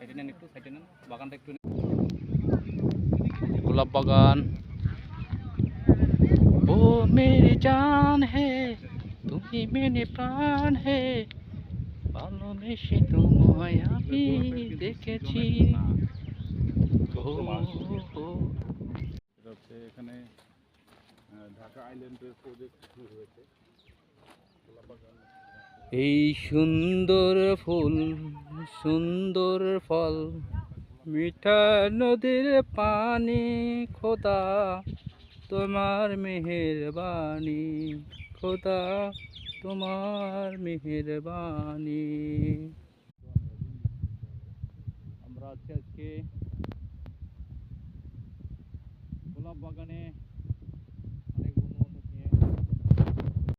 সাইডে নেন, একটু সাইডে নেন, বাগানটা একটু গোলাপ বাগান। ও মেরি জান হে, তুমি মেরে প্রাণ হে, ভালোবেসে তোমায় আমি দেখেছি। এখানে ঢাকা আইল্যান্ডের প্রজেক্ট শুরু হয়েছে। এই সুন্দর ফুল, সুন্দর ফল, মিঠা নদীর পানি, খোদা তোমার মেহেরবানি, খোদা তোমার মেহেরবানি। আমরা আছি আজকে গোলাপ বাগানে।